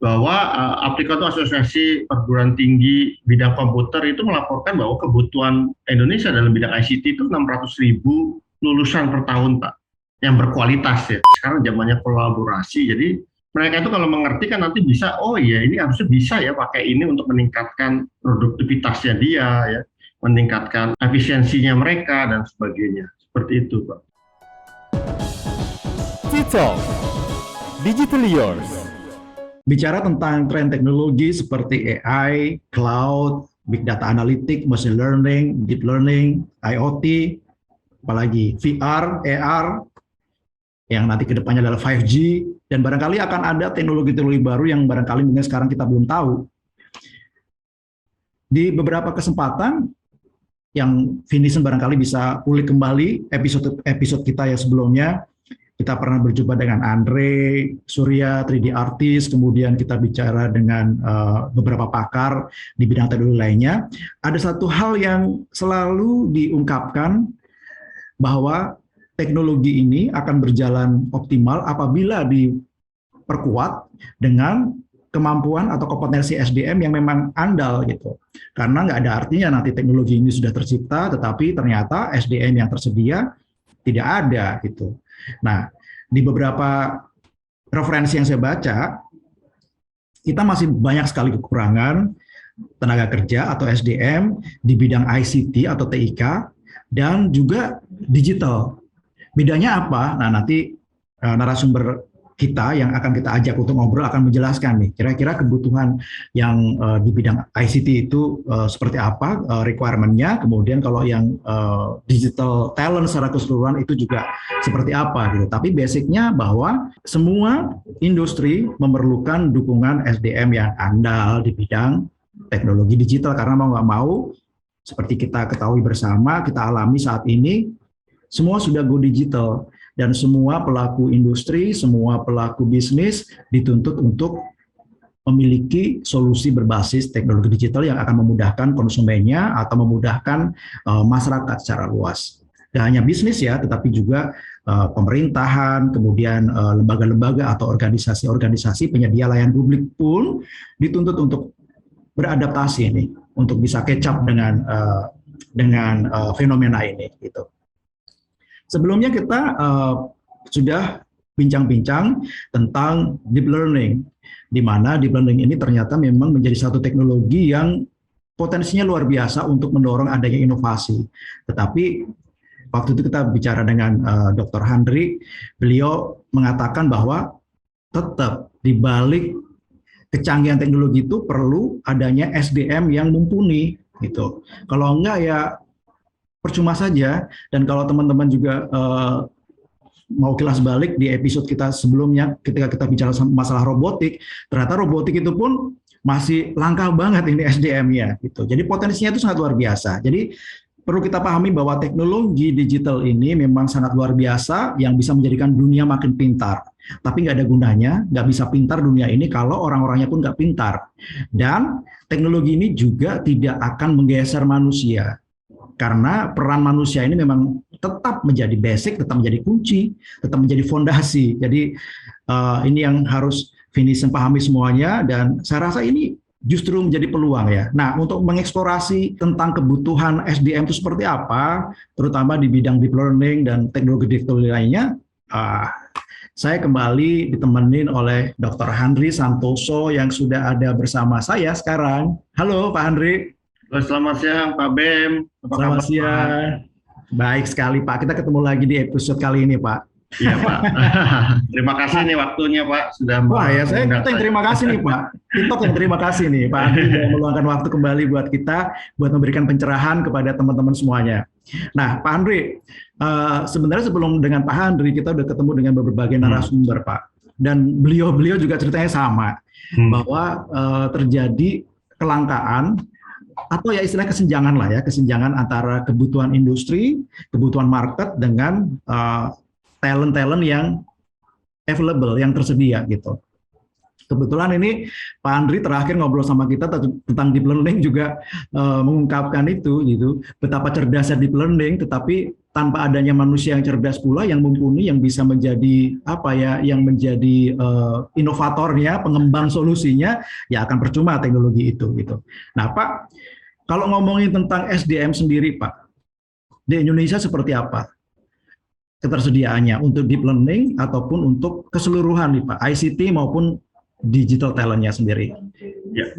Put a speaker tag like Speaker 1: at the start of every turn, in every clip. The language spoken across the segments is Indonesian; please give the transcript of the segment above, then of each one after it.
Speaker 1: bahwa Aplikado Asosiasi Perguruan Tinggi Bidang Komputer itu melaporkan bahwa kebutuhan Indonesia dalam bidang ICT itu 600.000 lulusan per tahun, Pak, yang berkualitas ya. Sekarang zamannya kolaborasi, jadi mereka itu kalau mengerti kan nanti bisa, oh iya ini harusnya bisa ya pakai ini untuk meningkatkan produktivitasnya dia ya, meningkatkan efisiensinya mereka dan sebagainya. Seperti itu, Pak.
Speaker 2: Cicol Digital Yours.
Speaker 3: Bicara tentang tren teknologi seperti AI, cloud, big data analytics, machine learning, deep learning, IoT, apalagi VR, AR, yang nanti kedepannya adalah 5G, dan barangkali akan ada teknologi-teknologi baru yang barangkali mungkin sekarang kita belum tahu. Di beberapa kesempatan, yang Finison barangkali bisa ulik kembali episode kita yang sebelumnya. Kita pernah berjumpa dengan Andre, Surya, 3D Artist, kemudian kita bicara dengan beberapa pakar di bidang teknologi lainnya. Ada satu hal yang selalu diungkapkan bahwa teknologi ini akan berjalan optimal apabila diperkuat dengan kemampuan atau kompetensi SDM yang memang andal gitu. Karena nggak ada artinya nanti teknologi ini sudah tercipta, tetapi ternyata SDM yang tersedia tidak ada gitu. Nah, di beberapa referensi yang saya baca, kita masih banyak sekali kekurangan tenaga kerja atau SDM di bidang ICT atau TIK dan juga digital. Bedanya apa? Nah, nanti narasumber kita yang akan kita ajak untuk ngobrol akan menjelaskan nih kira-kira kebutuhan yang di bidang ICT itu seperti apa requirement-nya, kemudian kalau yang digital talent secara keseluruhan itu juga seperti apa gitu. Tapi basicnya bahwa semua industri memerlukan dukungan SDM yang andal di bidang teknologi digital, karena mau nggak mau seperti kita ketahui bersama, kita alami saat ini semua sudah go digital. Dan semua pelaku industri, semua pelaku bisnis dituntut untuk memiliki solusi berbasis teknologi digital yang akan memudahkan konsumennya atau memudahkan masyarakat secara luas. Tidak hanya bisnis ya, tetapi juga pemerintahan, kemudian lembaga-lembaga atau organisasi-organisasi penyedia layanan publik pun dituntut untuk beradaptasi ini, untuk bisa catch up dengan fenomena ini gitu. Sebelumnya kita sudah bincang-bincang tentang deep learning, di mana deep learning ini ternyata memang menjadi satu teknologi yang potensinya luar biasa untuk mendorong adanya inovasi. Tetapi waktu itu kita bicara dengan Dr. Handri, beliau mengatakan bahwa tetap di balik kecanggihan teknologi itu perlu adanya SDM yang mumpuni gitu. Kalau enggak ya percuma saja. Dan kalau teman-teman juga mau kilas balik di episode kita sebelumnya ketika kita bicara masalah robotik, ternyata robotik itu pun masih langka banget ini SDM-nya gitu. Jadi potensinya itu sangat luar biasa. Jadi perlu kita pahami bahwa teknologi digital ini memang sangat luar biasa yang bisa menjadikan dunia makin pintar. Tapi nggak ada gunanya, nggak bisa pintar dunia ini kalau orang-orangnya pun nggak pintar. Dan teknologi ini juga tidak akan menggeser manusia. Karena peran manusia ini memang tetap menjadi basic, tetap menjadi kunci, tetap menjadi fondasi. Jadi ini yang harus Finison pahami semuanya, dan saya rasa ini justru menjadi peluang ya. Nah, untuk mengeksplorasi tentang kebutuhan SDM itu seperti apa, terutama di bidang deep learning dan teknologi digital lainnya, saya kembali ditemenin oleh Dr. Handri Santoso yang sudah ada bersama saya sekarang. Halo Pak Handri.
Speaker 1: Selamat siang Pak Bem.
Speaker 3: Selamat siang. Baik sekali Pak, kita ketemu lagi di episode kali ini Pak.
Speaker 1: Iya Pak. Terima kasih nih waktunya Pak sudah.
Speaker 3: Wah ya, saya yang terima kasih nih Pak. TikTok yang terima kasih nih Pak Andri sudah meluangkan waktu kembali buat kita, buat memberikan pencerahan kepada teman-teman semuanya. Nah Pak Andri, sebenarnya sebelum dengan Pak Andri kita udah ketemu dengan berbagai narasumber Pak. Dan beliau juga ceritanya sama, bahwa terjadi kelangkaan atau ya istilah kesenjangan lah ya, kesenjangan antara kebutuhan industri, kebutuhan market dengan talent-talent yang available, yang tersedia gitu. Kebetulan ini Pak Andri terakhir ngobrol sama kita tentang deep learning juga mengungkapkan itu gitu, betapa cerdasnya deep learning, tetapi tanpa adanya manusia yang cerdas pula, yang mumpuni, yang bisa menjadi yang menjadi inovatornya, pengembang solusinya, ya akan percuma teknologi itu gitu. Nah Pak, kalau ngomongin tentang SDM sendiri Pak, di Indonesia seperti apa ketersediaannya untuk deep learning ataupun untuk keseluruhan nih Pak, ICT maupun digital talentnya sendiri?
Speaker 1: Ya.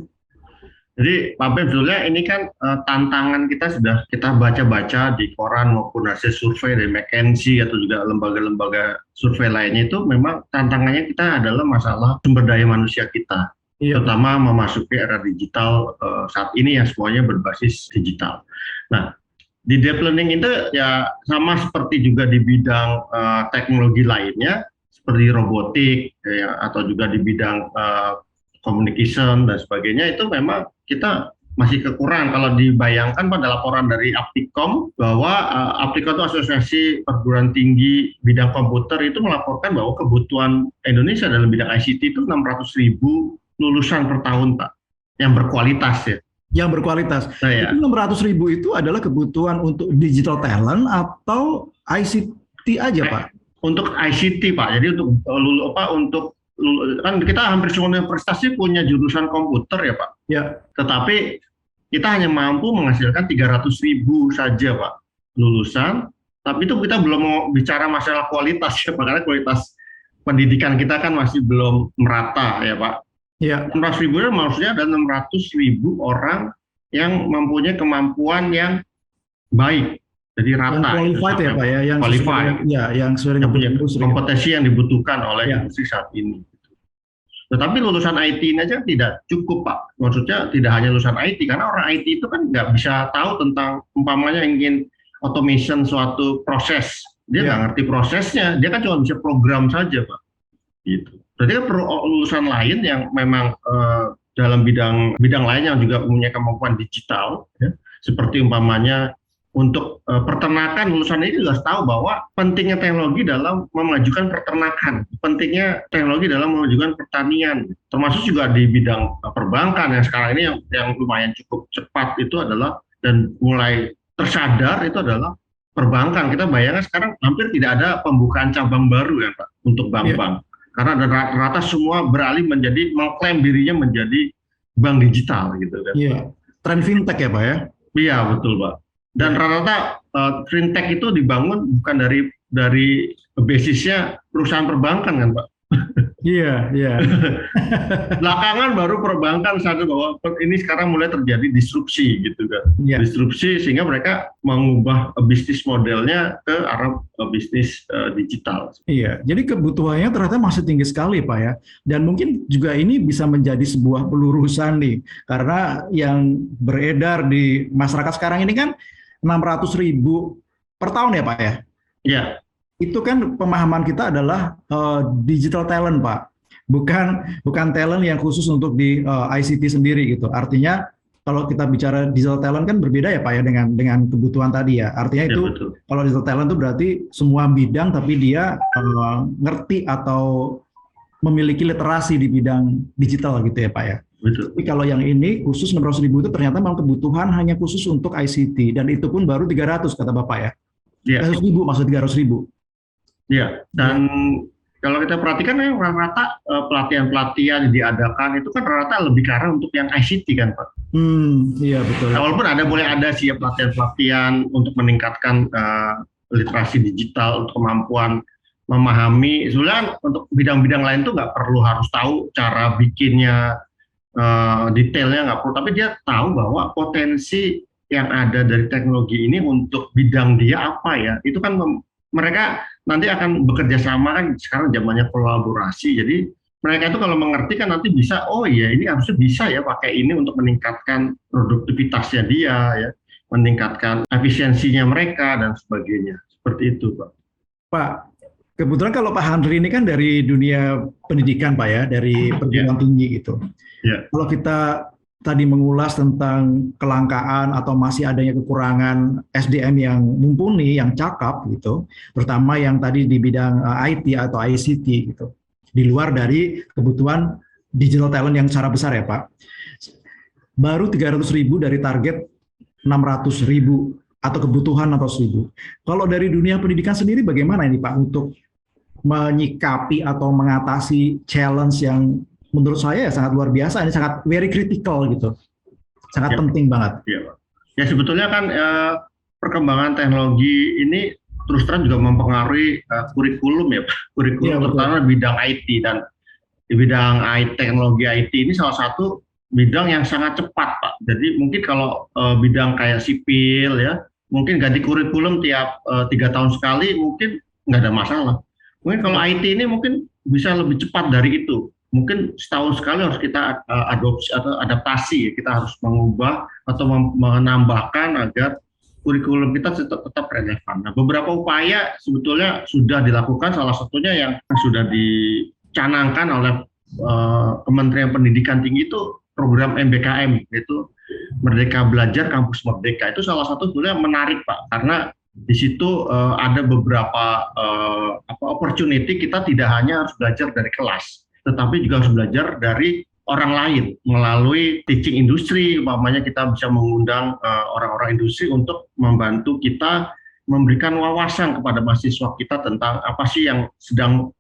Speaker 1: Jadi Pak Bem, sebetulnya ini kan tantangan kita sudah kita baca-baca di koran maupun hasil survei dari McKinsey atau juga lembaga-lembaga survei lainnya, itu memang tantangannya kita adalah masalah sumber daya manusia kita, terutama memasuki era digital saat ini yang semuanya berbasis digital. Nah, di deep learning itu ya sama seperti juga di bidang teknologi lainnya, seperti robotik ya, atau juga di bidang communication dan sebagainya, itu memang kita masih kekurangan. Kalau dibayangkan pada laporan dari Aptikom bahwa Aptikom itu Asosiasi Perguruan Tinggi Bidang Komputer itu melaporkan bahwa kebutuhan Indonesia dalam bidang ICT itu 600.000 lulusan per tahun Pak, yang berkualitas ya.
Speaker 3: Yang berkualitas.
Speaker 1: Nah, ya.
Speaker 3: Itu 600.000 itu adalah kebutuhan untuk digital talent atau ICT aja Pak?
Speaker 1: Untuk ICT Pak, jadi untuk kan kita hampir semua universitas punya jurusan komputer ya Pak.
Speaker 3: Ya.
Speaker 1: Tetapi kita hanya mampu menghasilkan 300.000 saja Pak lulusan. Tapi itu kita belum mau bicara masalah kualitas ya Pak, karena kualitas pendidikan kita kan masih belum merata ya Pak.
Speaker 3: Ya.
Speaker 1: 600.000 maksudnya ada 600.000 orang yang mempunyai kemampuan yang baik. Jadi rata.
Speaker 3: Yang qualified ya Pak ya, yang
Speaker 1: qualified.
Speaker 3: Yang sesuai dengan
Speaker 1: punya kompetensi yang dibutuhkan oleh industri saat ini. Tetapi lulusan IT ini aja tidak cukup Pak. Maksudnya tidak hanya lulusan IT, karena orang IT itu kan nggak bisa tahu tentang umpamanya ingin automation suatu proses. Dia nggak ngerti prosesnya, dia kan cuma bisa program saja Pak. Gitu. Berarti kan perlu lulusan lain yang memang dalam bidang lain yang juga punya kemampuan digital, ya, seperti umpamanya untuk peternakan, lulusan ini jelas tahu bahwa pentingnya teknologi dalam memajukan peternakan, pentingnya teknologi dalam memajukan pertanian, termasuk juga di bidang perbankan yang sekarang ini yang lumayan cukup cepat itu adalah dan mulai tersadar itu adalah perbankan. Kita bayangkan sekarang hampir tidak ada pembukaan cabang baru ya Pak untuk bank-bank, karena rata-rata semua beralih menjadi mengklaim dirinya menjadi bank digital gitu kan.
Speaker 3: Iya, tren fintech ya Pak ya?
Speaker 1: Iya betul Pak. Dan rata-rata fintech itu dibangun bukan dari basisnya perusahaan perbankan kan Pak.
Speaker 3: Iya, iya.
Speaker 1: Belakangan baru perbankan sadar bahwa ini sekarang mulai terjadi disrupsi gitu kan. Yeah. Disrupsi sehingga mereka mengubah bisnis modelnya ke arah bisnis digital.
Speaker 3: Iya, jadi kebutuhannya ternyata masih tinggi sekali Pak ya. Dan mungkin juga ini bisa menjadi sebuah pelurusan nih. Karena yang beredar di masyarakat sekarang ini kan 600.000 per tahun ya Pak ya?
Speaker 1: Iya.
Speaker 3: Itu kan pemahaman kita adalah digital talent Pak, bukan talent yang khusus untuk di ICT sendiri gitu. Artinya kalau kita bicara digital talent kan berbeda ya Pak ya dengan kebutuhan tadi ya. Artinya itu
Speaker 1: betul.
Speaker 3: Kalau digital talent itu berarti semua bidang tapi dia ngerti atau memiliki literasi di bidang digital gitu ya Pak ya.
Speaker 1: Betul.
Speaker 3: Tapi kalau yang ini khusus 600.000 itu ternyata memang kebutuhan hanya khusus untuk ICT dan itu pun baru 300 kata Bapak ya.
Speaker 1: Iya.
Speaker 3: 100.000 maksud 300.000.
Speaker 1: Iya, dan kalau kita perhatikan rata-rata pelatihan-pelatihan yang diadakan itu kan rata lebih ke arah untuk yang ICT kan Pak.
Speaker 3: Iya betul.
Speaker 1: Nah, walaupun boleh ada sih ya pelatihan-pelatihan untuk meningkatkan literasi digital, untuk kemampuan memahami. Sebenarnya untuk bidang-bidang lain tuh nggak perlu harus tahu cara bikinnya detailnya nggak perlu, tapi dia tahu bahwa potensi yang ada dari teknologi ini untuk bidang dia apa ya. Itu kan mereka nanti akan bekerja sama kan, sekarang zamannya kolaborasi, jadi mereka itu kalau mengerti kan nanti bisa, oh iya ini harusnya bisa ya pakai ini untuk meningkatkan produktivitasnya dia ya, meningkatkan efisiensinya mereka dan sebagainya, seperti itu Pak.
Speaker 3: Pak, kebetulan kalau Pak Handri ini kan dari dunia pendidikan Pak ya, dari perguruan tinggi gitu. Kalau kita tadi mengulas tentang kelangkaan atau masih adanya kekurangan SDM yang mumpuni, yang cakap gitu, terutama yang tadi di bidang IT atau ICT gitu, di luar dari kebutuhan digital talent yang secara besar ya Pak. Baru 300.000 dari target 600.000 atau kebutuhan 600.000. Kalau dari dunia pendidikan sendiri bagaimana ini Pak untuk menyikapi atau mengatasi challenge yang menurut saya sangat luar biasa, ini sangat very critical gitu, sangat penting banget.
Speaker 1: Ya sebetulnya kan perkembangan teknologi ini terus terang juga mempengaruhi kurikulum ya Pak, kurikulum terutama bidang IT, dan di bidang teknologi IT ini salah satu bidang yang sangat cepat Pak. Jadi mungkin kalau bidang kayak sipil ya, mungkin ganti kurikulum tiap 3 tahun sekali mungkin nggak ada masalah. Mungkin kalau IT ini mungkin bisa lebih cepat dari itu. Mungkin setahun sekali harus kita adopsi atau adaptasi, kita harus mengubah atau menambahkan agar kurikulum kita tetap relevan. Nah, beberapa upaya sebetulnya sudah dilakukan, salah satunya yang sudah dicanangkan oleh Kementerian Pendidikan Tinggi itu program MBKM, yaitu Merdeka Belajar Kampus Merdeka. Itu salah satu sebenarnya menarik Pak, karena di situ ada beberapa opportunity, kita tidak hanya harus belajar dari kelas, tetapi juga harus belajar dari orang lain melalui teaching industri. Umpamanya kita bisa mengundang orang-orang industri untuk membantu kita memberikan wawasan kepada mahasiswa kita tentang apa sih yang sedang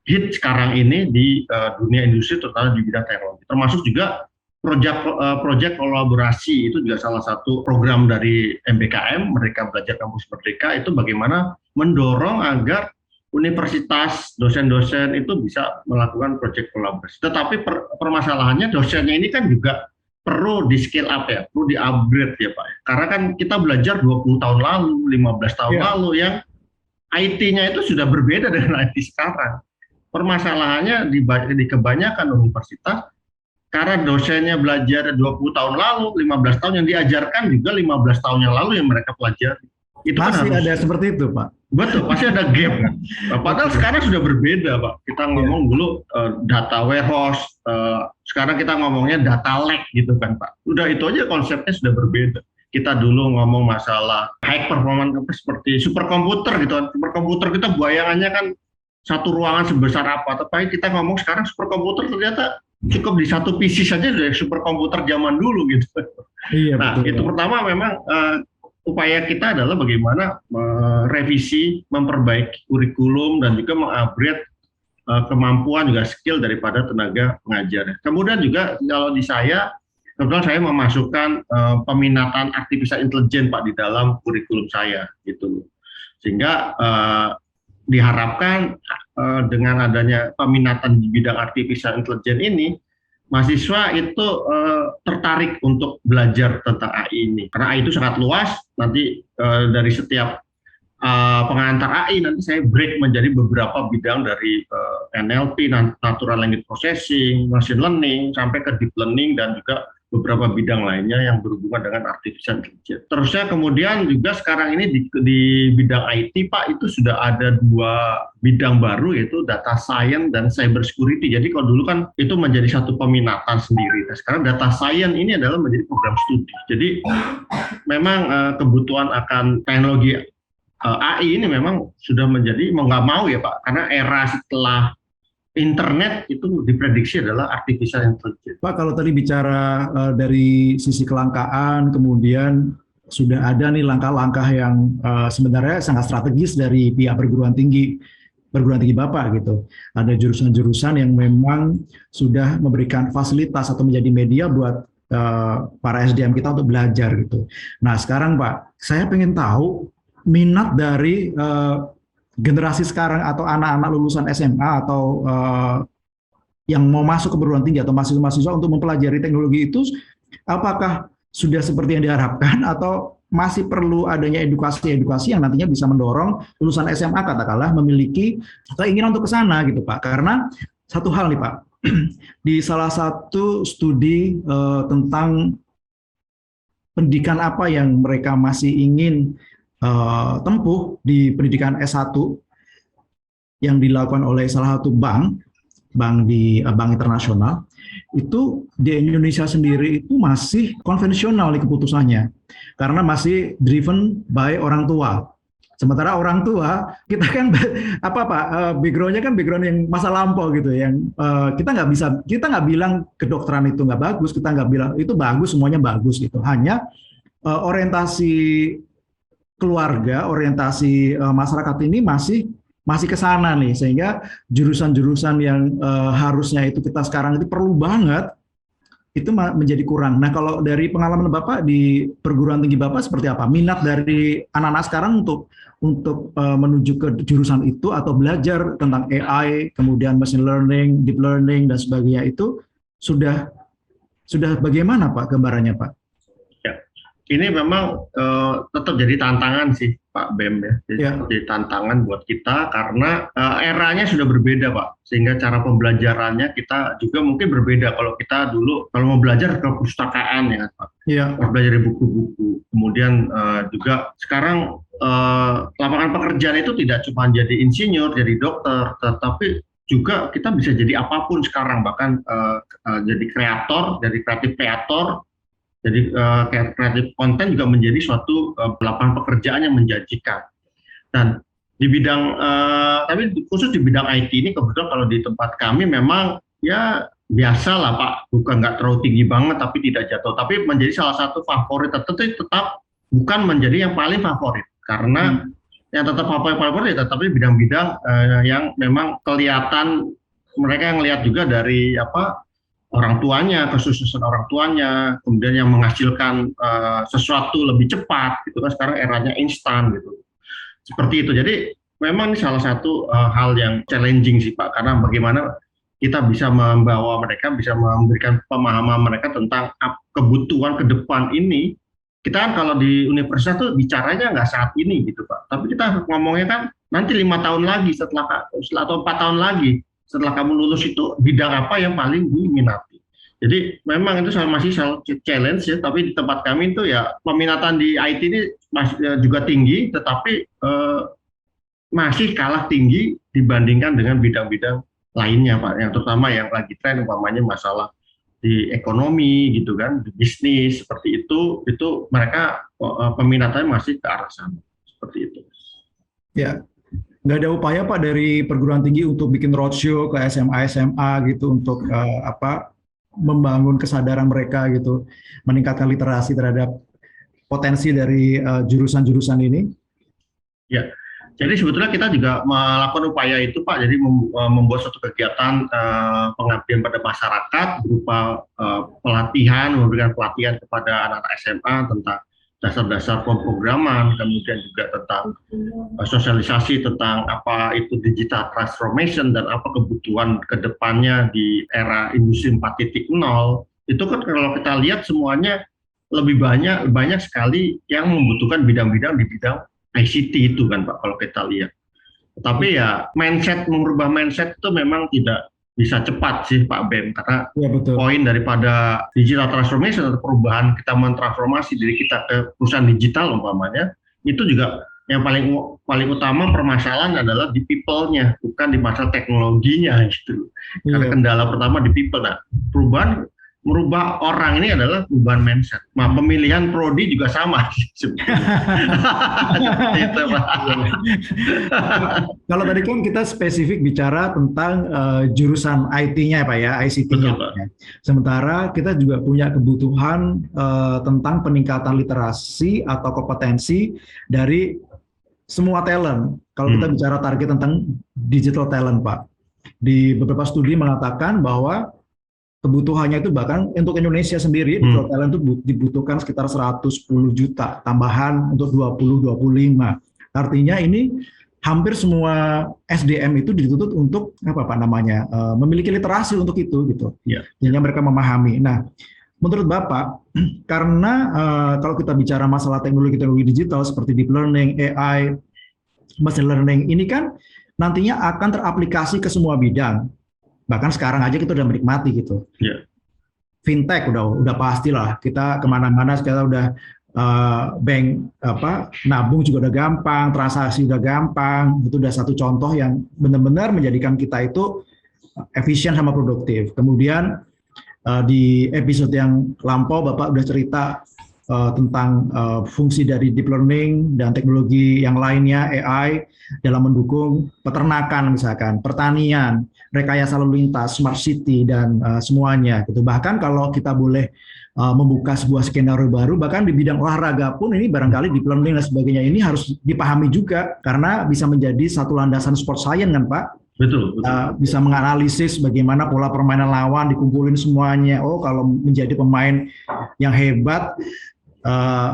Speaker 1: hit sekarang ini di dunia industri, terutama di bidang teknologi. Termasuk juga proyek kolaborasi, itu juga salah satu program dari MBKM, Merdeka Belajar Kampus Merdeka, itu bagaimana mendorong agar universitas, dosen-dosen itu bisa melakukan proyek kolaborasi. Tetapi permasalahannya dosennya ini kan juga perlu di scale up ya, perlu di upgrade ya Pak. Karena kan kita belajar 20 tahun lalu, 15 tahun lalu, yang IT-nya itu sudah berbeda dengan IT sekarang. Permasalahannya di kebanyakan universitas, karena dosennya belajar 20 tahun lalu, 15 tahun yang diajarkan juga 15 tahun yang lalu yang mereka pelajari. Itu
Speaker 3: masih
Speaker 1: kan
Speaker 3: ada seperti itu Pak?
Speaker 1: Betul, pasti ada gap. Padahal sekarang sudah berbeda Pak. Kita ngomong dulu data warehouse, sekarang kita ngomongnya data lake gitu kan Pak. Udah itu aja konsepnya sudah berbeda. Kita dulu ngomong masalah high performance seperti superkomputer gitu kan. Superkomputer kita bayangannya kan satu ruangan sebesar apa, tapi kita ngomong sekarang superkomputer ternyata cukup di satu PC saja sudah superkomputer zaman dulu gitu.
Speaker 3: Iya,
Speaker 1: nah
Speaker 3: betul,
Speaker 1: itu pertama memang upaya kita adalah bagaimana merevisi, memperbaiki kurikulum dan juga mengupgrade kemampuan juga skill daripada tenaga pengajar. Kemudian juga kalau di saya, kebetulan saya memasukkan peminatan artificial intelligence Pak di dalam kurikulum saya gitu. Sehingga diharapkan dengan adanya peminatan di bidang artificial intelligence ini, mahasiswa itu tertarik untuk belajar tentang AI ini. Karena AI itu sangat luas, nanti dari setiap pengantar AI nanti saya break menjadi beberapa bidang dari NLP, Natural Language Processing, Machine Learning, sampai ke Deep Learning, dan juga beberapa bidang lainnya yang berhubungan dengan artificial intelligence. Terusnya kemudian juga sekarang ini di bidang IT Pak, itu sudah ada 2 bidang baru, yaitu data science dan cyber security. Jadi kalau dulu kan itu menjadi satu peminatan sendiri. Nah, sekarang data science ini adalah menjadi program studi. Jadi memang kebutuhan akan teknologi AI ini memang sudah menjadi mau nggak mau ya Pak, karena era setelah internet itu diprediksi adalah artificial intelligence.
Speaker 3: Pak, kalau tadi bicara dari sisi kelangkaan, kemudian sudah ada nih langkah-langkah yang sebenarnya sangat strategis dari pihak perguruan tinggi Bapak gitu. Ada jurusan-jurusan yang memang sudah memberikan fasilitas atau menjadi media buat para SDM kita untuk belajar gitu. Nah sekarang Pak, saya pengen tahu minat dari generasi sekarang atau anak-anak lulusan SMA atau yang mau masuk ke perguruan tinggi atau mahasiswa-mahasiswa untuk mempelajari teknologi itu, apakah sudah seperti yang diharapkan atau masih perlu adanya edukasi-edukasi yang nantinya bisa mendorong lulusan SMA katakanlah memiliki keinginan untuk ke sana gitu Pak. Karena satu hal nih Pak, di salah satu studi tentang pendidikan apa yang mereka masih ingin tempuh di pendidikan S1 yang dilakukan oleh salah satu bank internasional, itu di Indonesia sendiri itu masih konvensional di keputusannya karena masih driven by orang tua. Sementara orang tua kita kan backgroundnya kan background yang masa lampau gitu, yang kita nggak bilang kedokteran itu nggak bagus, kita nggak bilang itu bagus, semuanya bagus gitu. Hanya orientasi keluarga, orientasi masyarakat ini masih ke sana nih, sehingga jurusan-jurusan yang harusnya itu kita sekarang itu perlu banget itu menjadi kurang. Nah, kalau dari pengalaman Bapak di perguruan tinggi Bapak seperti apa? Minat dari anak-anak sekarang untuk menuju ke jurusan itu atau belajar tentang AI, kemudian machine learning, deep learning dan sebagainya itu sudah bagaimana Pak gambarannya Pak?
Speaker 1: Ya, ini memang tetap jadi tantangan sih Pak Bem ya. Jadi tantangan buat kita karena eranya sudah berbeda Pak. Sehingga cara pembelajarannya kita juga mungkin berbeda. Kalau kita dulu kalau mau belajar ke perpustakaan ya Pak.
Speaker 3: Iya.
Speaker 1: Belajar dari buku-buku. Kemudian juga sekarang lapangan pekerjaan itu tidak cuma jadi insinyur, jadi dokter, tetapi juga kita bisa jadi apapun sekarang, bahkan jadi kreator, jadi kreatif kreator. Jadi kreatif konten juga menjadi suatu lapangan pekerjaan yang menjanjikan. Dan di bidang, tapi khusus di bidang IT ini kebetulan kalau di tempat kami memang ya biasa lah Pak, bukan nggak terlalu tinggi banget tapi tidak jatuh. Tapi menjadi salah satu favorit, tetap bukan menjadi yang paling favorit. Karena yang tetap favorit tetapi bidang-bidang yang memang kelihatan mereka yang lihat juga dari orang tuanya, kesuksesan orang tuanya, kemudian yang menghasilkan sesuatu lebih cepat, gitu kan sekarang eranya instan gitu. Seperti itu. Jadi memang ini salah satu hal yang challenging sih Pak, karena bagaimana kita bisa membawa mereka, bisa memberikan pemahaman mereka tentang kebutuhan ke depan ini. Kita kan kalau di universitas tuh bicaranya nggak saat ini gitu Pak, tapi kita ngomongnya kan nanti 5 tahun lagi atau 4 tahun lagi. Setelah kamu lulus itu bidang apa yang paling diminati. Jadi memang itu masih challenge ya, tapi di tempat kami itu ya peminatan di IT ini masih juga tinggi, tetapi masih kalah tinggi dibandingkan dengan bidang-bidang lainnya Pak, yang terutama yang lagi tren umpamanya masalah di ekonomi gitu kan, di bisnis seperti itu mereka peminatannya masih ke arah sana seperti itu.
Speaker 3: Ya. Nggak ada upaya Pak dari perguruan tinggi untuk bikin roadshow ke SMA gitu untuk membangun kesadaran mereka gitu, meningkatkan literasi terhadap potensi dari jurusan-jurusan ini? Ya,
Speaker 1: jadi sebetulnya kita juga melakukan upaya itu Pak, jadi membuat suatu kegiatan pengabdian pada masyarakat berupa pelatihan, memberikan pelatihan kepada anak SMA tentang dasar-dasar pemrograman, kemudian juga tentang sosialisasi tentang apa itu digital transformation dan apa kebutuhan ke depannya di era industri 4.0. Itu kan kalau kita lihat semuanya lebih banyak sekali yang membutuhkan bidang-bidang di bidang ICT itu kan Pak kalau kita lihat. Tapi ya mengubah mindset itu memang tidak bisa cepat sih Pak Bem, karena poin daripada digital transformation atau perubahan kita mentransformasi diri kita ke perusahaan digital umpamanya, itu juga yang paling utama permasalahan adalah di people-nya, bukan di masalah teknologinya gitu. Karena kendala pertama di people. Nah, perubahan merubah orang ini adalah perubahan mindset. Nah, pemilihan prodi juga sama. Itu, Pak.
Speaker 3: Kalau tadi kan kita spesifik bicara tentang jurusan IT-nya Pak ya, ICT-nya. Sementara kita juga punya kebutuhan tentang peningkatan literasi atau kompetensi dari semua talent. Kalau kita bicara target tentang digital talent Pak. Di beberapa studi mengatakan bahwa kebutuhannya itu bahkan untuk Indonesia sendiri digital talent itu dibutuhkan sekitar 110 juta tambahan untuk 2025. Artinya ini hampir semua SDM itu dituntut untuk memiliki literasi untuk itu gitu. Sehingga mereka memahami. Nah, menurut Bapak, karena kalau kita bicara masalah teknologi digital seperti deep learning, AI, machine learning ini kan nantinya akan teraplikasi ke semua bidang. Bahkan sekarang aja kita udah menikmati gitu. Fintech udah pastilah, kita kemana-mana kita udah bank nabung juga udah gampang, transaksi udah gampang. Itu udah satu contoh yang benar-benar menjadikan kita itu efisien sama produktif. Kemudian di episode yang lampau Bapak udah cerita tentang fungsi dari deep learning dan teknologi yang lainnya AI dalam mendukung peternakan misalkan, pertanian, rekayasa lalu lintas, smart city dan semuanya gitu. Bahkan kalau kita boleh membuka sebuah skenario baru, bahkan di bidang olahraga pun ini barangkali deep learning dan sebagainya ini harus dipahami juga karena bisa menjadi satu landasan sport science kan Pak.
Speaker 1: Betul.
Speaker 3: Bisa menganalisis bagaimana pola permainan lawan, dikumpulin semuanya. Oh, kalau menjadi pemain yang hebat,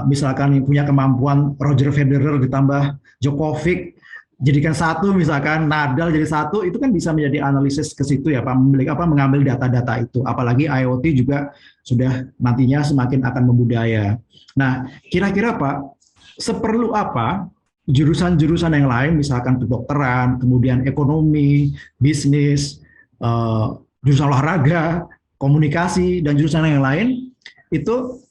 Speaker 3: misalkan punya kemampuan Roger Federer ditambah Djokovic, jadikan satu misalkan Nadal jadi satu, itu kan bisa menjadi analisis ke situ ya Pak, mengambil data-data itu. Apalagi IoT juga sudah nantinya semakin akan membudaya. Nah, kira-kira Pak, seperlu apa jurusan-jurusan yang lain, misalkan kedokteran, kemudian ekonomi, bisnis, jurusan olahraga, komunikasi, dan jurusan yang lain, itu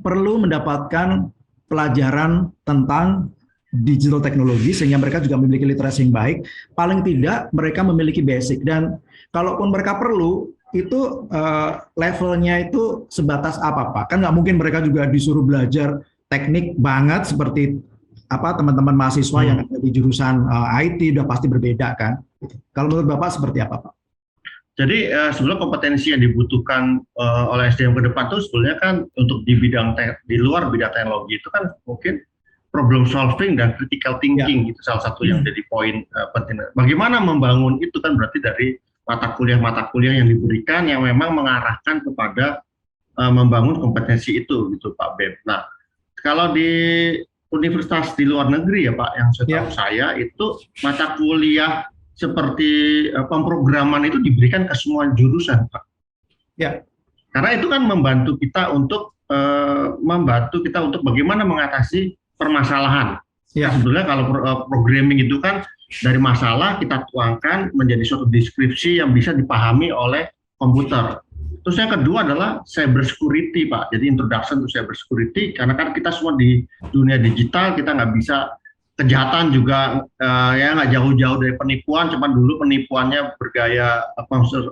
Speaker 3: perlu mendapatkan pelajaran tentang digital teknologi, sehingga mereka juga memiliki literasi yang baik. Paling tidak, mereka memiliki basic. Dan kalaupun mereka perlu, itu levelnya itu sebatas apa, Pak? Kan nggak mungkin mereka juga disuruh belajar teknik banget seperti teman-teman mahasiswa yang ada di jurusan IT udah pasti berbeda kan. Kalau menurut Bapak seperti apa Pak?
Speaker 1: Jadi sebenarnya kompetensi yang dibutuhkan oleh SDM ke depan itu sebenarnya kan untuk di bidang di luar bidang teknologi itu kan mungkin problem solving dan critical thinking itu salah satu yang jadi poin penting. Bagaimana membangun itu kan berarti dari mata kuliah yang diberikan yang memang mengarahkan kepada membangun kompetensi itu gitu Pak Beb. Nah, kalau di universitas di luar negeri ya Pak, yang setahu saya itu mata kuliah seperti pemrograman itu diberikan ke semua jurusan Pak.
Speaker 3: Ya.
Speaker 1: Karena itu kan membantu kita untuk bagaimana mengatasi permasalahan. Ya. Sebetulnya kalau programming itu kan dari masalah kita tuangkan menjadi suatu deskripsi yang bisa dipahami oleh komputer. Terus yang kedua adalah cyber security Pak, jadi introduction to cyber security, karena kan kita semua di dunia digital, kita nggak bisa, kejahatan juga ya nggak jauh-jauh dari penipuan, cuman dulu penipuannya bergaya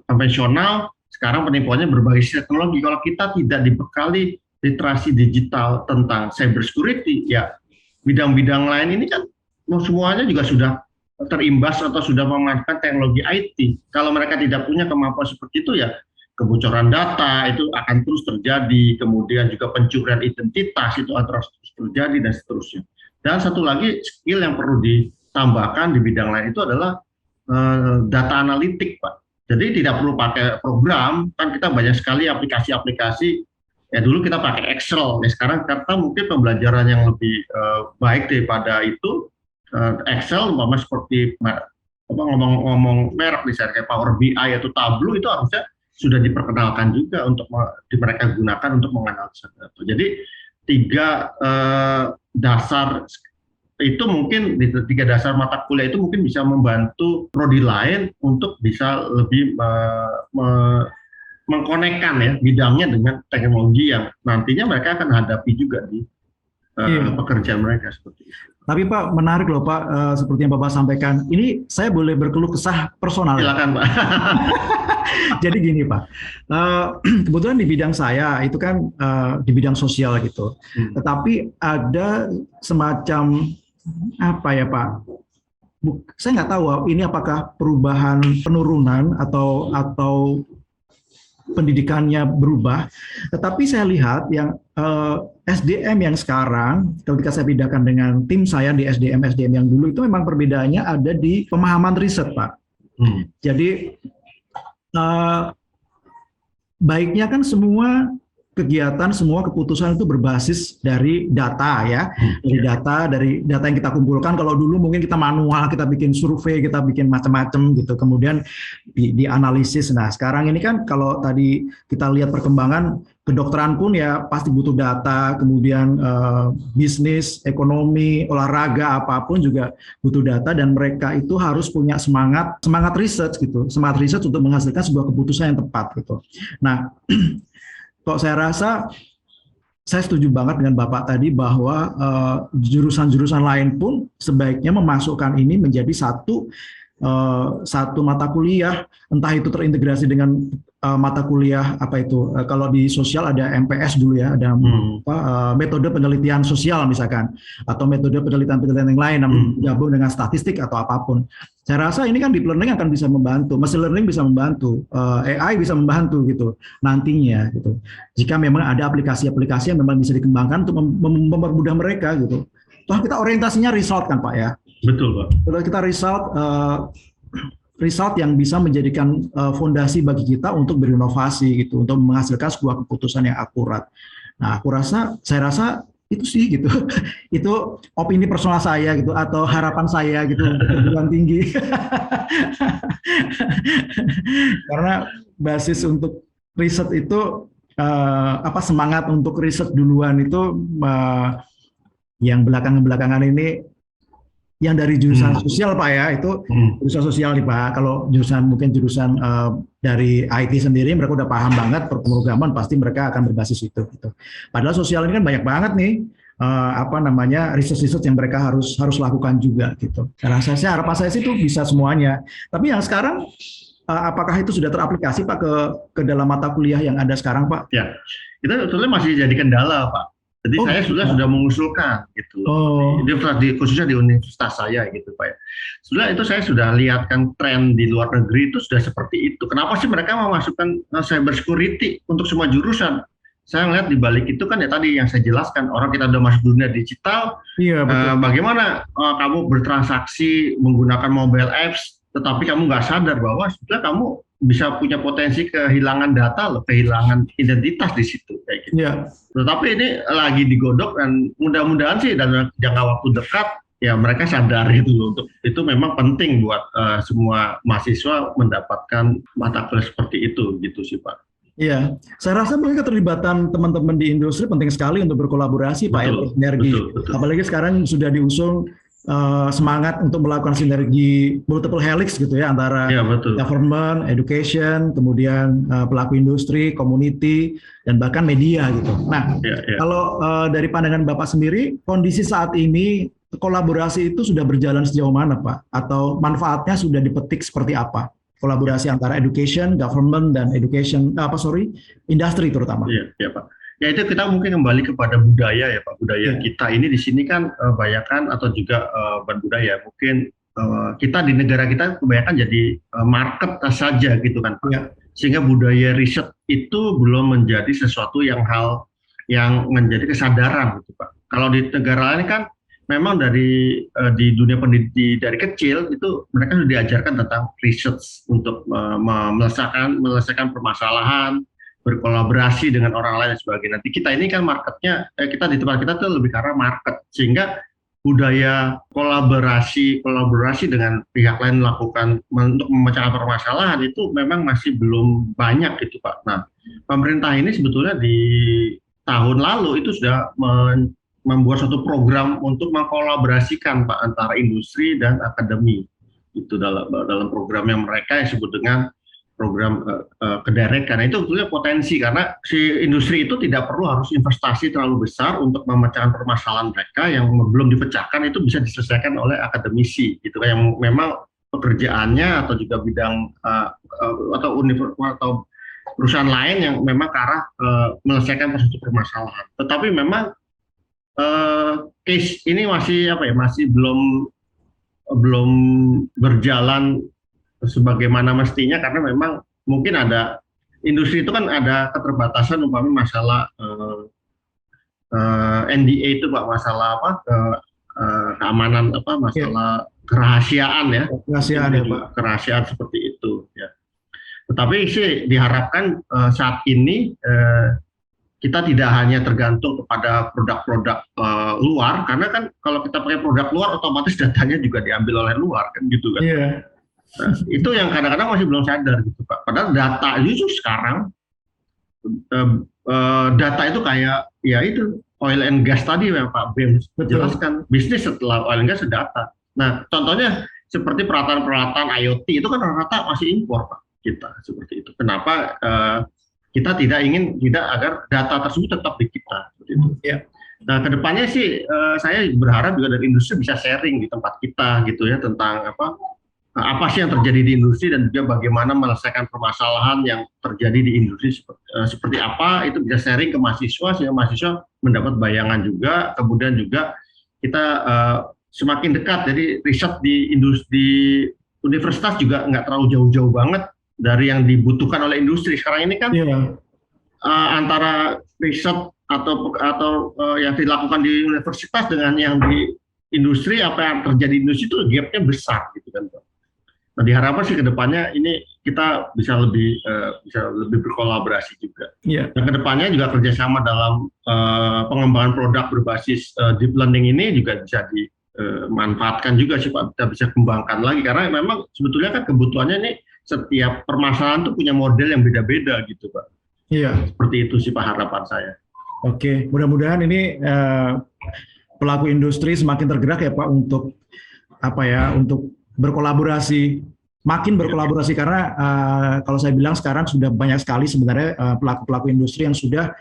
Speaker 1: konvensional, sekarang penipuannya berbasis teknologi. Kalau kita tidak dibekali literasi digital tentang cyber security, ya bidang-bidang lain ini kan semuanya juga sudah terimbas atau sudah memanfaatkan teknologi IT. Kalau mereka tidak punya kemampuan seperti itu ya kebocoran data itu akan terus terjadi, kemudian juga pencurian identitas itu akan terus terjadi dan seterusnya. Dan satu lagi skill yang perlu ditambahkan di bidang lain itu adalah data analitik Pak. Jadi tidak perlu pakai program, kan kita banyak sekali aplikasi-aplikasi. Ya dulu kita pakai Excel, ya sekarang karena mungkin pembelajaran yang lebih baik daripada itu Excel, umpama seperti ngomong merek misalnya kayak Power BI atau Tableau itu harusnya sudah diperkenalkan juga untuk mereka gunakan untuk menganalisa data. Jadi tiga dasar itu mungkin di tiga dasar mata kuliah itu mungkin bisa membantu prodi lain untuk bisa lebih mengkonekkan ya bidangnya dengan teknologi yang nantinya mereka akan hadapi juga di pekerjaan mereka seperti itu.
Speaker 3: Tapi Pak, menarik loh Pak, seperti yang Bapak sampaikan. Ini saya boleh berkeluh kesah personal.
Speaker 1: Silakan Pak.
Speaker 3: Jadi gini Pak, kebetulan di bidang saya itu kan di bidang sosial gitu. Tetapi ada semacam apa ya Pak? Saya nggak tahu ini apakah perubahan penurunan atau pendidikannya berubah. Tetapi saya lihat yang SDM yang sekarang, ketika saya pindahkan dengan tim saya di SDM yang dulu itu memang perbedaannya ada di pemahaman riset Pak. Jadi baiknya kan semua kegiatan, semua keputusan itu berbasis dari data ya, dari data yang kita kumpulkan. Kalau dulu mungkin kita manual, kita bikin survei, kita bikin macam-macam gitu, kemudian dianalisis. Nah sekarang ini kan kalau tadi kita lihat perkembangan kedokteran pun ya pasti butuh data, kemudian bisnis, ekonomi, olahraga apapun juga butuh data, dan mereka itu harus punya semangat riset gitu, semangat riset untuk menghasilkan sebuah keputusan yang tepat gitu. Nah kok saya rasa saya setuju banget dengan Bapak tadi bahwa jurusan-jurusan lain pun sebaiknya memasukkan ini menjadi satu mata kuliah, entah itu terintegrasi dengan mata kuliah apa itu? Kalau di sosial ada MPS dulu ya, ada metode penelitian sosial misalkan, atau metode penelitian yang lain yang gabung dengan statistik atau apapun. Saya rasa ini kan deep learning akan bisa membantu, machine learning bisa membantu, AI bisa membantu gitu nantinya gitu. Jika memang ada aplikasi-aplikasi yang memang bisa dikembangkan untuk mempermudah mereka gitu. Toh kita orientasinya result kan Pak ya.
Speaker 1: Betul Pak.
Speaker 3: Kalau kita result yang bisa menjadikan fondasi bagi kita untuk berinovasi gitu, untuk menghasilkan sebuah keputusan yang akurat. Nah, saya rasa itu sih gitu. Itu opini personal saya gitu atau harapan saya gitu untuk perguruan tinggi. Karena basis untuk riset itu semangat untuk riset duluan itu yang belakangan ini yang dari jurusan sosial Pak ya, itu jurusan sosial nih Pak. Kalau jurusan dari IT sendiri mereka udah paham banget pemrograman, pasti mereka akan berbasis itu gitu. Padahal sosial ini kan banyak banget nih riset-riset yang mereka harus lakukan juga gitu. Harapan saya sih itu bisa semuanya. Tapi yang sekarang apakah itu sudah teraplikasi Pak ke dalam mata kuliah yang ada sekarang Pak?
Speaker 1: Ya, itu sebetulnya masih jadi kendala Pak. Jadi saya sudah mengusulkan gitu. Khususnya di universitas saya gitu Pak ya. Itu saya sudah lihat kan tren di luar negeri itu sudah seperti itu. Kenapa sih mereka memasukkan cyber security untuk semua jurusan? Saya melihat di balik itu kan ya tadi yang saya jelaskan, orang kita udah masuk dunia digital. Iya, betul. Bagaimana kamu bertransaksi menggunakan mobile apps, tetapi kamu nggak sadar bahwa sebetulnya kamu bisa punya potensi kehilangan data, kehilangan identitas di situ kayak gitu. Yeah. Tetapi ini lagi digodok dan mudah-mudahan sih dalam jangka waktu dekat ya mereka sadar itu untuk itu memang penting buat semua mahasiswa mendapatkan mata kuliah seperti itu gitu sih Pak.
Speaker 3: Iya, saya rasa mungkin keterlibatan teman-teman di industri penting sekali untuk berkolaborasi Pak ya, sinergi. Betul. Apalagi sekarang sudah diusung semangat untuk melakukan sinergi multiple helix gitu ya antara government, education, kemudian pelaku industri, community, dan bahkan media gitu. Nah, kalau dari pandangan Bapak sendiri, kondisi saat ini kolaborasi itu sudah berjalan sejauh mana Pak? Atau manfaatnya sudah dipetik seperti apa? Kolaborasi antara education, government, dan industri terutama.
Speaker 1: Iya Pak. Ya itu kita mungkin kembali kepada budaya ya Pak, budaya kita ini di sini kan kebanyakan atau juga budaya mungkin kita di negara kita kebanyakan jadi market saja gitu kan Pak. Sehingga budaya riset itu belum menjadi sesuatu yang menjadi kesadaran gitu Pak. Kalau di negara lain kan memang di dunia pendidikan dari kecil itu mereka sudah diajarkan tentang research untuk menyelesaikan permasalahan, berkolaborasi dengan orang lain dan sebagainya. Nanti kita ini kan marketnya, kita di tempat kita tuh lebih ke arah market, sehingga budaya kolaborasi dengan pihak lain melakukan untuk memecahkan permasalahan itu memang masih belum banyak gitu Pak. Nah, pemerintah ini sebetulnya di tahun lalu itu sudah membuat suatu program untuk mengkolaborasikan Pak antara industri dan akademi itu dalam program yang mereka yang disebut dengan program kedirect, karena itu sebetulnya potensi karena si industri itu tidak perlu harus investasi terlalu besar untuk memecahkan permasalahan mereka yang belum dipecahkan, itu bisa diselesaikan oleh akademisi gitu yang memang pekerjaannya atau juga bidang atau perusahaan lain yang memang ke arah menyelesaikan suatu permasalahan. Tetapi memang case ini masih belum berjalan sebagaimana mestinya karena memang mungkin ada industri itu kan ada keterbatasan umpamanya masalah NDA itu Pak, masalah keamanan masalah kerahasiaan ya. Kerahasiaan seperti itu ya. Tetapi sih diharapkan saat ini kita tidak hanya tergantung kepada produk-produk luar, karena kan kalau kita pakai produk luar otomatis datanya juga diambil oleh luar kan gitu kan. Nah, itu yang kadang-kadang masih belum sadar gitu Pak. Padahal data itu sekarang data itu kayak ya itu oil and gas tadi yang Pak Bim jelaskan, bisnis setelah oil and gas data. Nah contohnya seperti peralatan-peralatan IoT itu kan rata-rata masih impor Pak kita seperti itu. Kenapa kita tidak agar data tersebut tetap di kita seperti itu. Nah kedepannya sih saya berharap juga dari industri bisa sharing di tempat kita gitu ya tentang apa sih yang terjadi di industri dan juga bagaimana menyelesaikan permasalahan yang terjadi di industri seperti apa, itu bisa sharing ke mahasiswa sehingga mahasiswa mendapat bayangan juga. Kemudian juga kita semakin dekat, jadi riset di industri universitas juga nggak terlalu jauh-jauh banget dari yang dibutuhkan oleh industri. Sekarang ini kan antara riset atau yang dilakukan di universitas dengan yang di industri, apa yang terjadi di industri itu gapnya besar gitu kan Pak. Nah, diharapkan sih ke depannya ini kita bisa lebih berkolaborasi juga. Dan ke depannya juga kerjasama dalam pengembangan produk berbasis deep learning ini juga bisa dimanfaatkan juga sih Pak, kita bisa kembangkan lagi karena memang sebetulnya kan kebutuhannya ini setiap permasalahan tuh punya model yang beda-beda gitu Pak. Seperti itu sih Pak harapan saya.
Speaker 3: Oke, mudah-mudahan ini pelaku industri semakin tergerak ya Pak untuk untuk berkolaborasi, makin berkolaborasi karena kalau saya bilang sekarang sudah banyak sekali sebenarnya pelaku-pelaku industri yang sudah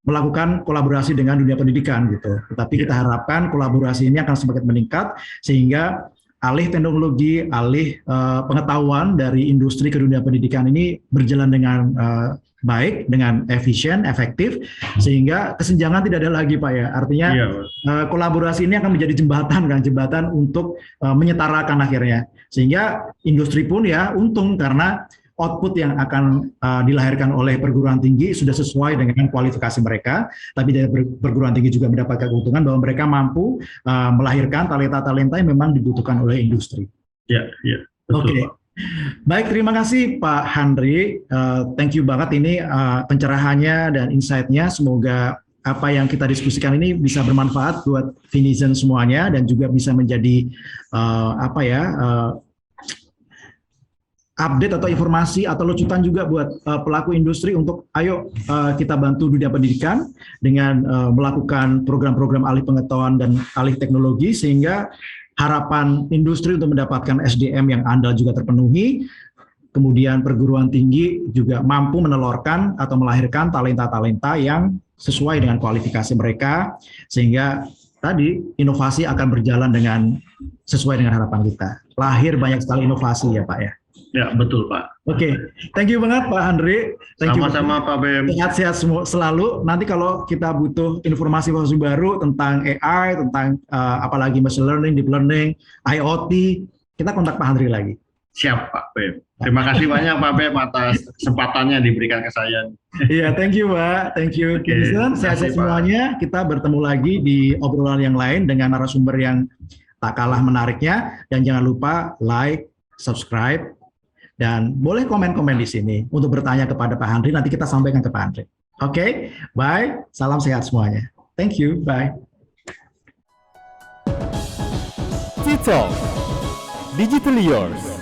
Speaker 3: melakukan kolaborasi dengan dunia pendidikan gitu. Tetapi kita harapkan kolaborasi ini akan semakin meningkat sehingga alih teknologi, alih pengetahuan dari industri ke dunia pendidikan ini berjalan dengan baik, dengan efisien, efektif, sehingga kesenjangan tidak ada lagi Pak ya. Artinya kolaborasi ini akan menjadi jembatan untuk menyetarakan akhirnya. Sehingga industri pun ya untung karena output yang akan dilahirkan oleh perguruan tinggi sudah sesuai dengan kualifikasi mereka, tapi dari perguruan tinggi juga mendapatkan keuntungan bahwa mereka mampu melahirkan talenta-talenta yang memang dibutuhkan oleh industri.
Speaker 1: Betul.
Speaker 3: Oke. Baik, terima kasih Pak Handri. Thank you banget ini pencerahannya dan insight-nya. Semoga apa yang kita diskusikan ini bisa bermanfaat buat Finizen semuanya dan juga bisa menjadi update atau informasi atau lucutan juga buat pelaku industri untuk ayo kita bantu dunia pendidikan dengan melakukan program-program alih pengetahuan dan alih teknologi sehingga harapan industri untuk mendapatkan SDM yang andal juga terpenuhi, kemudian perguruan tinggi juga mampu menelurkan atau melahirkan talenta-talenta yang sesuai dengan kualifikasi mereka, sehingga tadi inovasi akan berjalan dengan sesuai dengan harapan kita. Lahir banyak sekali inovasi ya Pak ya.
Speaker 1: Ya betul Pak.
Speaker 3: Oke, thank you banget Pak Handri.
Speaker 1: Sama-sama Pak Bem.
Speaker 3: Sehat-sehat selalu. Nanti kalau kita butuh informasi baru tentang AI, tentang apalagi machine learning, deep learning, IoT, kita kontak Pak Handri lagi.
Speaker 1: Siap Pak Bem. Terima kasih banyak Pak Bem atas kesempatannya diberikan ke saya.
Speaker 3: Iya, thank you Pak. Thank you. Sehat-sehat semuanya. Kita bertemu lagi di obrolan yang lain dengan narasumber yang tak kalah menariknya. Dan jangan lupa like, subscribe, dan boleh komen-komen di sini untuk bertanya kepada Pak Handri, nanti kita sampaikan ke Pak Handri. Oke, bye. Salam sehat semuanya. Thank you, bye.
Speaker 2: Digital Yours.